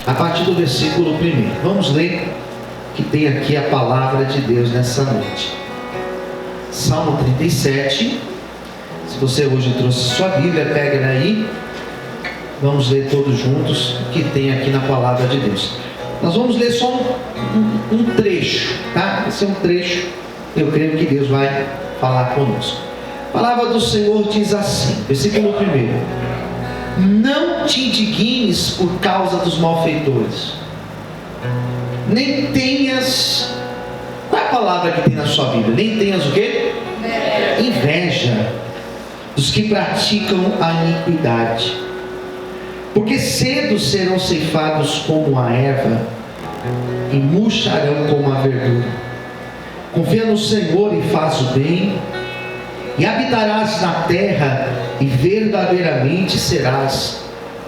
a partir do versículo 1. Vamos ler que tem aqui a palavra de Deus nessa noite. Salmo 37. Se você hoje trouxe sua Bíblia, pega aí. Vamos ler todos juntos o que tem aqui na palavra de Deus. Nós vamos ler só um trecho, tá? Esse é um trecho. Eu creio que Deus vai falar conosco. A palavra do Senhor diz assim, versículo 1: Não te indignes por causa dos malfeitores, nem tenhas... Qual é a palavra que tem na sua Bíblia? Nem tenhas o quê? Inveja dos que praticam a iniquidade, porque cedo serão ceifados como a erva e murcharão como a verdura. Confia no Senhor e faz o bem, e habitarás na terra, e verdadeiramente serás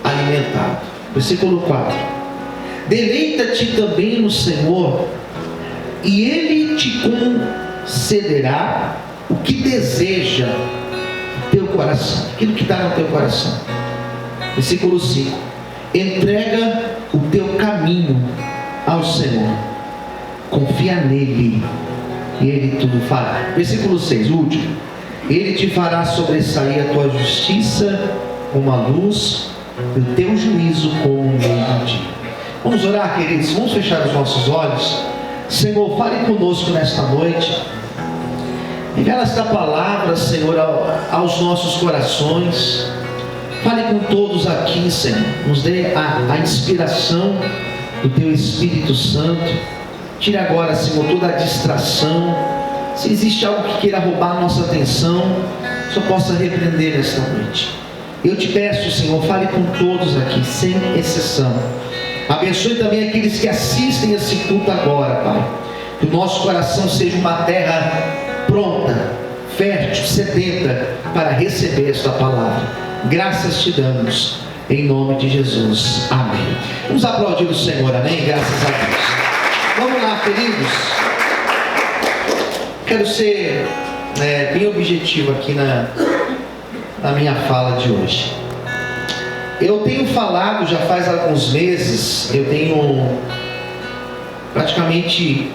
alimentado. Versículo 4: Deleita-te também no Senhor, e Ele te concederá o que deseja o teu coração, aquilo que está no teu coração. Versículo 5: Entrega o teu caminho ao Senhor, confia nele, e Ele tudo fará. Versículo 6, o último: Ele te fará sobressair a tua justiça como a luz, e o teu juízo como o meio-dia. Vamos orar, queridos, vamos fechar os nossos olhos. Senhor, fale conosco nesta noite. Revela esta palavra, Senhor, aos nossos corações. Fale com todos aqui, Senhor. Nos dê a inspiração do Teu Espírito Santo. Tire agora, Senhor, toda a distração. Se existe algo que queira roubar a nossa atenção, só possa repreender nesta noite. Eu te peço, Senhor, fale com todos aqui, sem exceção. Abençoe também aqueles que assistem esse culto agora, Pai. Que o nosso coração seja uma terra pronta, fértil, sedenta para receber esta palavra. Graças te damos, em nome de Jesus. Amém. Vamos aplaudir o Senhor, amém? Graças a Deus. Vamos lá, queridos. Quero ser bem objetivo aqui na minha fala de hoje. Eu tenho falado já faz alguns meses, eu tenho praticamente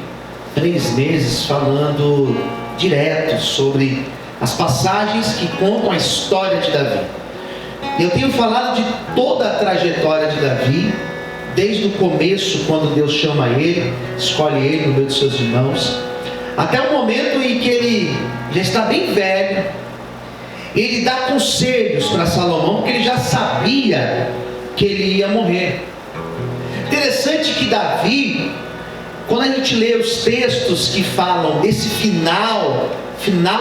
3 meses falando direto sobre as passagens que contam a história de Davi. Eu tenho falado de toda a trajetória de Davi, desde o começo, quando Deus chama ele, escolhe ele no meio de seus irmãos, até o momento em que ele já está bem velho. Ele dá conselhos para Salomão, porque ele já sabia que ele ia morrer. Interessante que Davi, quando a gente lê os textos que falam desse final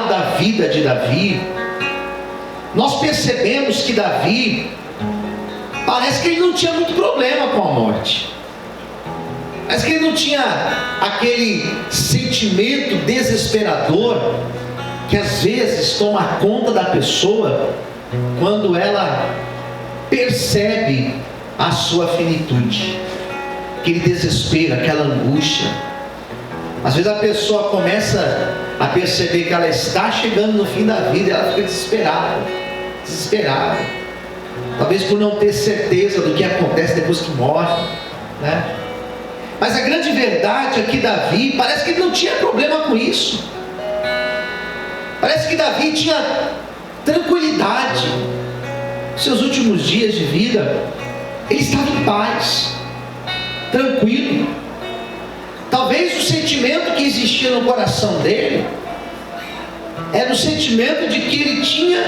da vida de Davi, nós percebemos que Davi, parece que ele não tinha muito problema com a morte. Parece que ele não tinha aquele sentimento desesperador que às vezes toma conta da pessoa quando ela percebe a sua finitude, aquele desespero, aquela angústia. Às vezes a pessoa começa a perceber que ela está chegando no fim da vida e ela fica desesperada, talvez por não ter certeza do que acontece depois que morre, né? Mas a grande verdade é que Davi, parece que ele não tinha problema com isso. Parece que Davi tinha tranquilidade. Seus últimos dias de vida, ele estava em paz, tranquilo. Talvez o sentimento que existia no coração dele era o sentimento de que ele tinha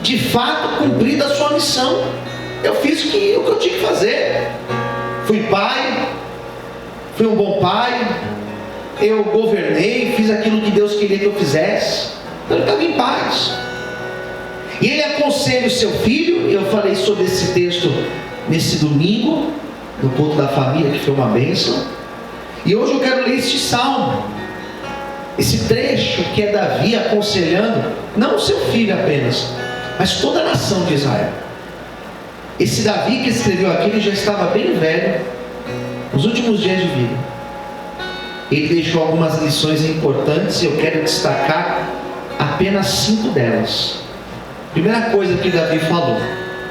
de fato cumprido a sua missão. Eu fiz o que eu tinha que fazer. Fui pai, fui um bom pai, eu governei, fiz aquilo que Deus queria que eu fizesse. Então ele estava em paz. E ele aconselha o seu filho. Eu falei sobre esse texto nesse domingo, no culto da família, que foi uma bênção. E hoje eu quero ler este salmo, esse trecho que é Davi aconselhando, não o seu filho apenas, mas toda a nação de Israel. Esse Davi que escreveu aqui, ele já estava bem velho, nos últimos dias de vida. Ele deixou algumas lições importantes e eu quero destacar apenas 5 delas. Primeira coisa que Davi falou: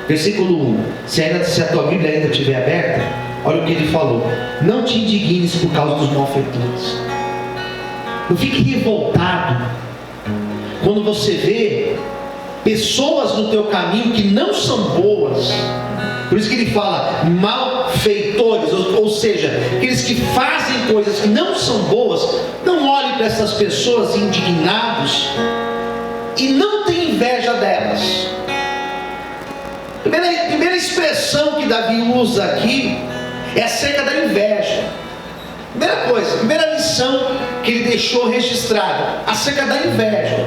Versículo 1. Se a tua Bíblia ainda estiver aberta, olha o que ele falou: não te indignes por causa dos malfeitores. Não fique revoltado quando você vê pessoas no teu caminho que não são boas. Por isso que ele fala malfeitores, ou seja, aqueles que fazem coisas que não são boas. Não olhe para essas pessoas indignados e não tenha inveja delas. Primeira expressão que Davi usa aqui é acerca da inveja. Primeira coisa, primeira lição que ele deixou registrada acerca da inveja.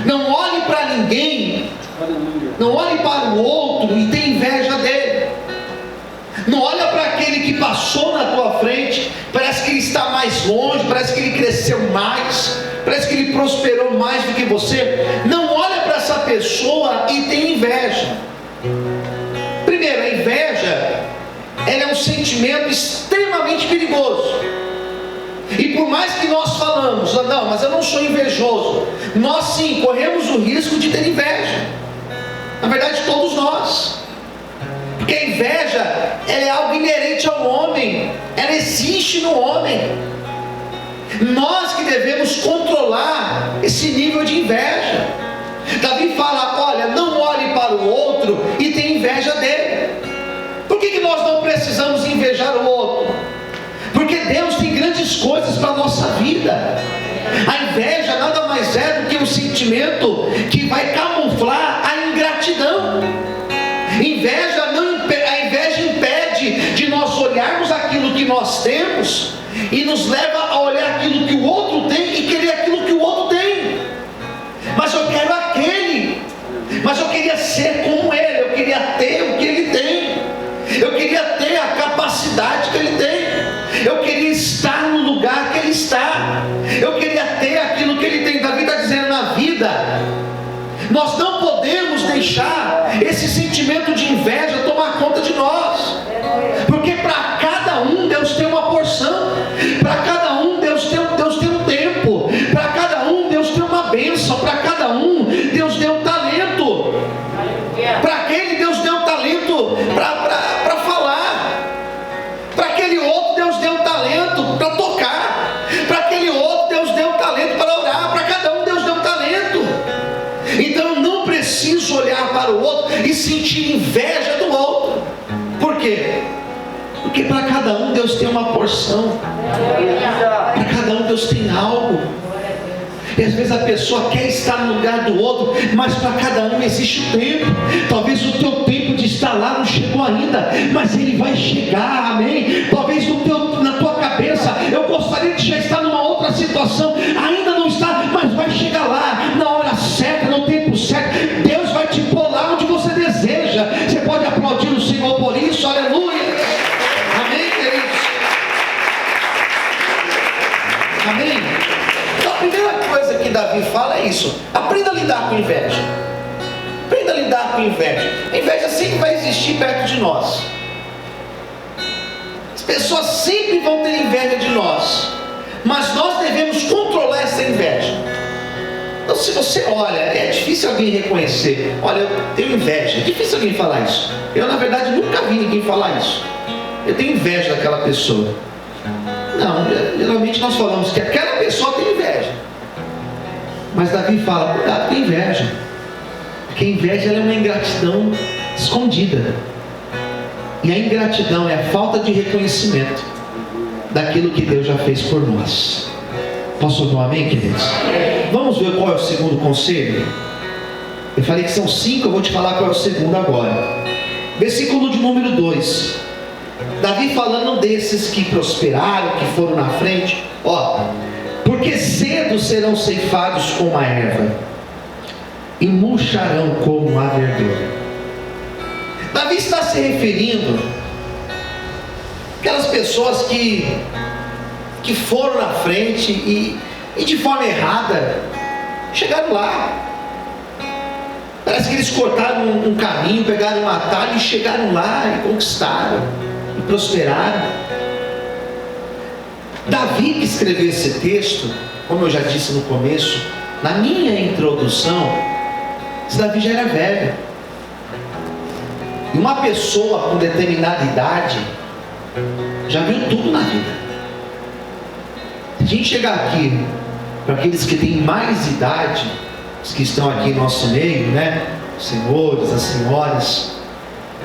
Não olhe para ninguém, não olhe para o outro e tenha inveja dele. Não olha para aquele que passou na tua frente, parece que ele está mais longe, parece que ele cresceu mais, parece que ele prosperou mais do que você. Não olha para essa pessoa e tenha inveja. Primeiro, a inveja, ela é um sentimento extremamente perigoso. E por mais que nós falamos, não, mas eu não sou invejoso, nós sim corremos o risco de ter inveja. Na verdade, todos nós. Porque a inveja, ela é algo inerente ao homem, ela existe no homem. Nós que devemos controlar esse nível de inveja. Davi fala: olha, não olhe para o outro e tenha inveja dele. Por que nós não precisamos invejar o outro? Porque Deus tem grandes coisas para a nossa vida. A inveja nada mais é do que um sentimento que vai camuflar a ingratidão. A inveja impede de nós olharmos aquilo que nós temos e nos leva a olhar aquilo que o outro tem e querer aquilo que o outro tem. Mas eu quero aquele, mas eu queria ser como ele, eu queria ter o que ele tem, eu queria ter a capacidade que ele tem, eu queria estar no lugar que ele está, eu queria ter aquilo que ele tem. Davi está dizendo: na vida nós não podemos deixar esse sentimento de inveja tomar conta de nós, porque para cada um Deus tem uma porção, para cada um Deus tem um tempo, para cada um Deus tem uma bênção, para cada um Deus deu um talento. Para aquele Deus deu um talento para falar, para aquele outro Deus deu um talento para tocar, para aquele outro Deus deu um talento para orar, para cada um Deus deu um talento. Então eu não preciso olhar para o outro e sentir inveja do outro. Por quê? Porque para cada um Deus tem uma porção, para cada um Deus tem algo. E às vezes a pessoa quer estar no lugar do outro, mas para cada um existe o tempo. Talvez o teu tempo de estar lá não chegou ainda, mas ele vai chegar, amém? Talvez na tua cabeça, eu gostaria de já estar numa outra situação, ainda não está, mas vai chegar lá, na hora certa, no tempo certo. Deus vai te pôr lá onde você deseja. Você pode aplaudir o Senhor por isso, aleluia, amém, queridos? Amém? Então a primeira coisa que Davi fala é isso: aprenda a lidar com inveja. Aprenda a lidar com inveja. A inveja sempre vai existir perto de nós. As pessoas sempre vão ter inveja de nós, mas nós devemos controlar essa inveja. Então, se você olha, é difícil alguém reconhecer: olha, eu tenho inveja. É difícil alguém falar isso. Eu, na verdade, nunca vi ninguém falar isso. Eu tenho inveja daquela pessoa. Não, geralmente nós falamos que aquela pessoa tem inveja. Mas Davi fala: cuidado com a inveja, porque a inveja é uma ingratidão escondida. E a ingratidão é a falta de reconhecimento daquilo que Deus já fez por nós. Posso ouvir um amém, queridos? Vamos ver qual é o segundo conselho? Eu falei que são 5, eu vou te falar qual é o segundo agora. Versículo de número 2. Davi falando desses que prosperaram, que foram na frente. Porque cedo serão ceifados como a erva, e murcharão como a verdura. Davi está se referindo àquelas pessoas que foram na frente e de forma errada chegaram lá. Parece que eles cortaram um caminho, pegaram um atalho e chegaram lá e conquistaram e prosperaram. Davi, que escreveu esse texto, como eu já disse no começo, na minha introdução, Davi já era velho. E uma pessoa com determinada idade já viu tudo na vida. Se a gente chegar aqui, para aqueles que têm mais idade, os que estão aqui em nosso meio, né? Os senhores, as senhoras,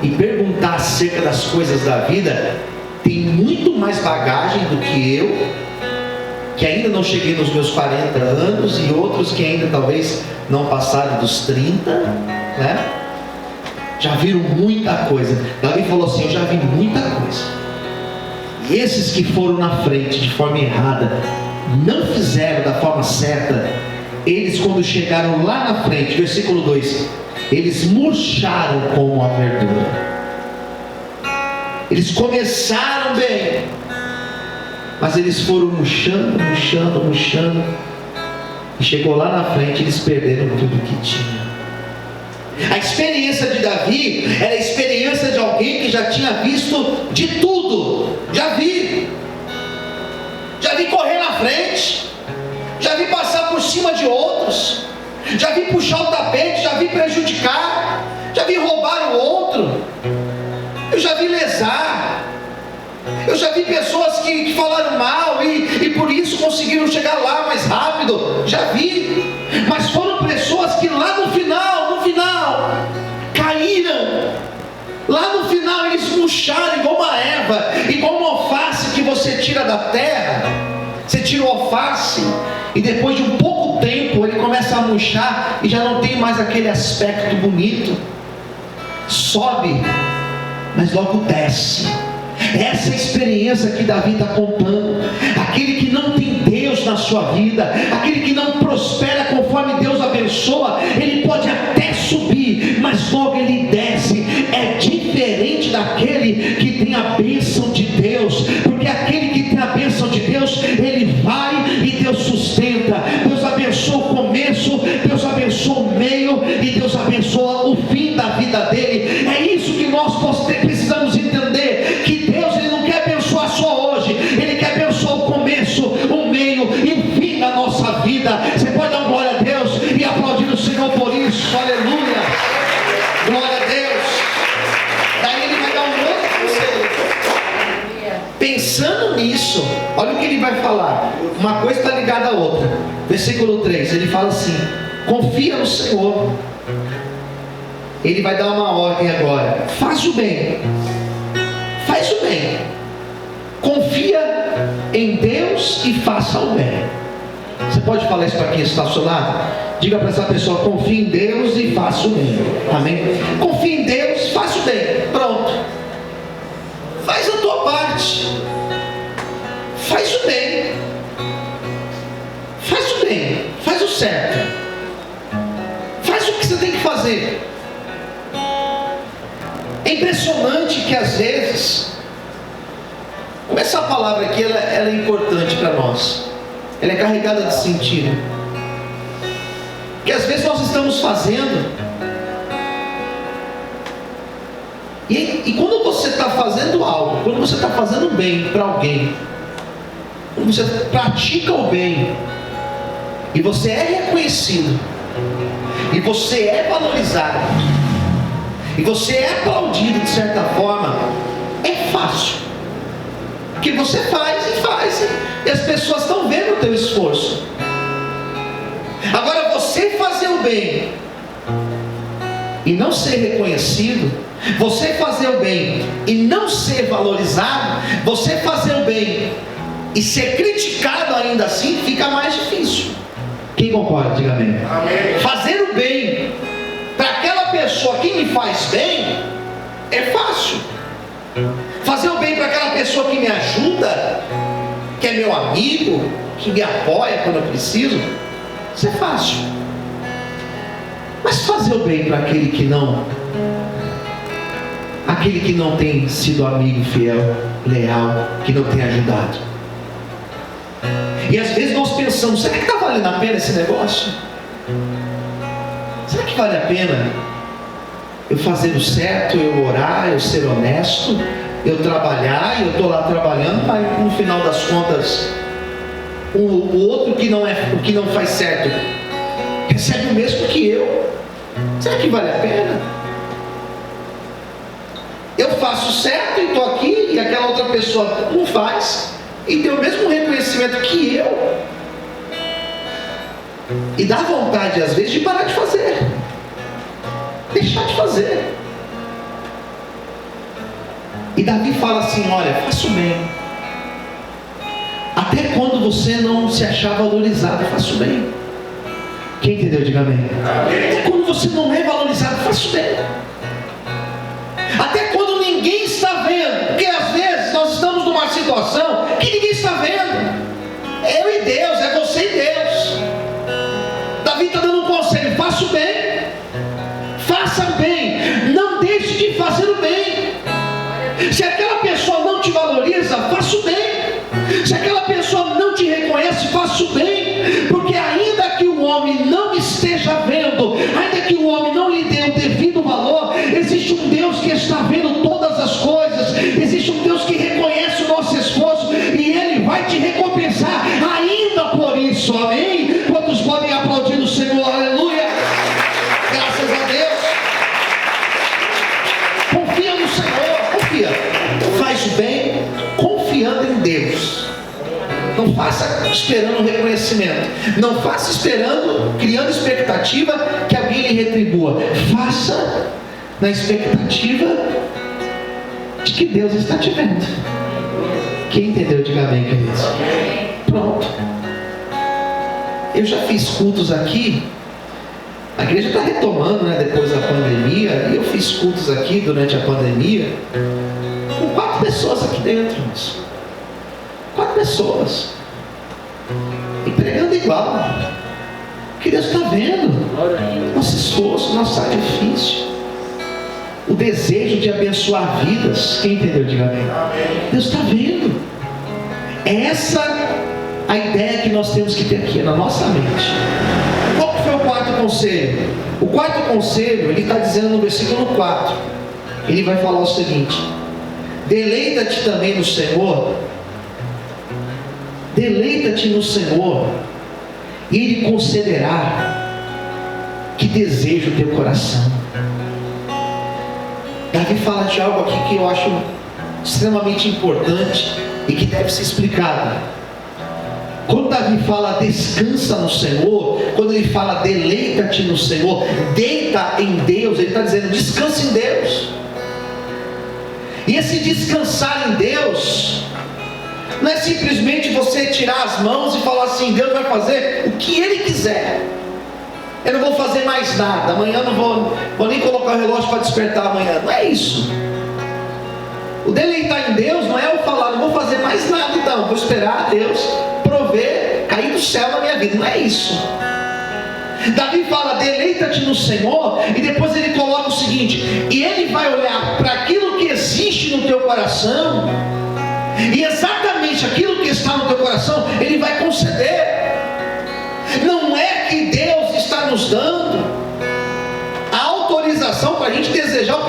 e perguntar acerca das coisas da vida, tem muito mais bagagem do que eu, que ainda não cheguei nos meus 40 anos, e outros que ainda talvez não passaram dos 30, né? Já viram muita coisa. Davi falou assim: eu já vi muita coisa. E esses que foram na frente de forma errada, não fizeram da forma certa, eles, quando chegaram lá na frente, versículo 2, eles murcharam como a verdura. Eles começaram bem, mas eles foram murchando, e chegou lá na frente, eles perderam tudo que tinham. A experiência de Davi era a experiência de alguém que já tinha visto de tudo. Já vi correr na frente, já vi passar por cima de outros, já vi puxar o tapete, já vi prejudicar, já vi roubar o outro, eu já vi lesar, eu já vi pessoas que falaram mal e por isso conseguiram chegar lá mais rápido, já vi. Mas foram pessoas que lá no final caíram. Lá no final eles murcharam igual uma erva, igual uma alface que você tira da terra. Você tira o alface e depois de um pouco tempo ele começa a murchar e já não tem mais aquele aspecto bonito. Sobe, mas logo desce. Essa é a experiência que Davi está contando. Aquele que não tem Deus na sua vida, aquele que não prospera conforme Deus abençoa, ele pode até subir, mas logo ele desce. É diferente daquele que tem a bênção de Deus, porque aquele que tem a bênção de Deus, ele vai e Deus sustenta. Deus abençoa o começo, Deus abençoa o meio e Deus abençoa o fim da vida dele. É isso que nós precisamos entender, que Deus, ele não quer abençoar só hoje, ele quer abençoar o começo, o meio e o fim da nossa vida. Você pode dar glória a Deus e aplaudir o Senhor por isso. Aleluia, glória a Deus. Daí ele vai dar um outro conselho. Pensando nisso, olha o que ele vai falar. Uma coisa está ligada à outra. Versículo 3, ele fala assim: confia no Senhor. Ele vai dar uma ordem agora: faz o bem, faz o bem, confia em Deus e faça o bem. Você pode falar isso para quem está ao seu lado? Diga para essa pessoa: confia em Deus e faça o bem. Amém? Confia em Deus, faça o bem. Pronto. Faz a tua parte. Faz o bem. Faz o bem. Faz o certo. Faz o que você tem que fazer. É impressionante que às vezes, essa palavra aqui, ela é importante para nós. Ela é carregada de sentido. Que às vezes nós estamos fazendo, e quando você está fazendo algo, quando você está fazendo bem para alguém, quando você pratica o bem, e você é reconhecido, e você é valorizado, e você é aplaudido de certa forma, é fácil, porque você faz, e as pessoas estão vendo o teu esforço. Agora, você fazer o bem e não ser reconhecido, você fazer o bem e não ser valorizado, você fazer o bem e ser criticado ainda assim, fica mais difícil. Quem concorda, diga amém. Amém. Fazer o bem para aquela pessoa que me faz bem é fácil. Fazer o bem para aquela pessoa que me ajuda, que é meu amigo, que me apoia quando eu preciso, isso é fácil. Mas fazer o bem para aquele que não tem sido amigo fiel, leal, que não tem ajudado, e às vezes nós pensamos: será que está valendo a pena esse negócio? Será que vale a pena eu fazer o certo, eu orar, eu ser honesto, eu trabalhar, e eu estou lá trabalhando, mas no final das contas o outro que não faz certo recebe o mesmo que eu? Será que vale a pena? faço certo e estou aqui, e aquela outra pessoa não faz, e tem o mesmo reconhecimento que eu, e dá vontade às vezes de parar de fazer, deixar de fazer. E Davi fala assim: olha, faço bem, até quando você não se achar valorizado, faço bem. Quem entendeu, diga amém. Até quando você não é valorizado, faço bem. Até quando ninguém está vendo, porque às vezes nós estamos numa situação que ninguém está vendo, eu e Deus, é você e Deus. Davi está dando um conselho: faça o bem, faça o bem, não deixe de fazer o bem. Se aquela pessoa não te valoriza, faça o bem. Se aquela pessoa não te reconhece, faça o bem, porque ainda que o homem não esteja vendo, ainda que o homem não lhe dê o devido valor, existe um Deus que está vendo todas as coisas, existe um Deus que reconhece o nosso esforço, e Ele vai te recompensar ainda por isso, amém? Quantos podem aplaudir o Senhor? Aleluia, graças a Deus. Confia no Senhor, confia, faz o bem confiando em Deus. Não faça esperando reconhecimento, não faça esperando, criando expectativa que alguém lhe retribua. Faça na expectativa de que Deus está te vendo. Quem entendeu, diga amém, queridos. Pronto. Eu já fiz cultos aqui, a igreja está retomando, né, depois da pandemia, e eu fiz cultos aqui durante a pandemia com 4 pessoas aqui dentro, irmãos. 4 pessoas, e pregando igual, que Deus está vendo nosso esforço, nosso sacrifício, o desejo de abençoar vidas. Quem entendeu, diga amém. Deus está vendo. É essa a ideia que nós temos que ter aqui na nossa mente. Qual foi o 4º conselho? O 4º conselho, ele está dizendo no versículo 4, ele vai falar o seguinte: deleita-te também no Senhor, deleita-te no Senhor, e Ele concederá que deseja o teu coração. Davi fala de algo aqui que eu acho extremamente importante e que deve ser explicado. Quando Davi fala descansa no Senhor, quando ele fala deleita-te no Senhor, deita em Deus, ele está dizendo descansa em Deus. E esse descansar em Deus não é simplesmente você tirar as mãos e falar assim: Deus vai fazer o que Ele quiser, eu não vou fazer mais nada, amanhã não vou nem colocar o relógio para despertar amanhã. Não é isso. O deleitar em Deus não é eu falar: não vou fazer mais nada, então vou esperar Deus prover, cair do céu na minha vida. Não é isso. Davi fala deleita-te no Senhor, e depois ele coloca o seguinte: e Ele vai olhar para aquilo que existe no teu coração, e exatamente aquilo que está no teu coração Ele vai conceder. Não é que Deus está nos dando a autorização para a gente desejar o que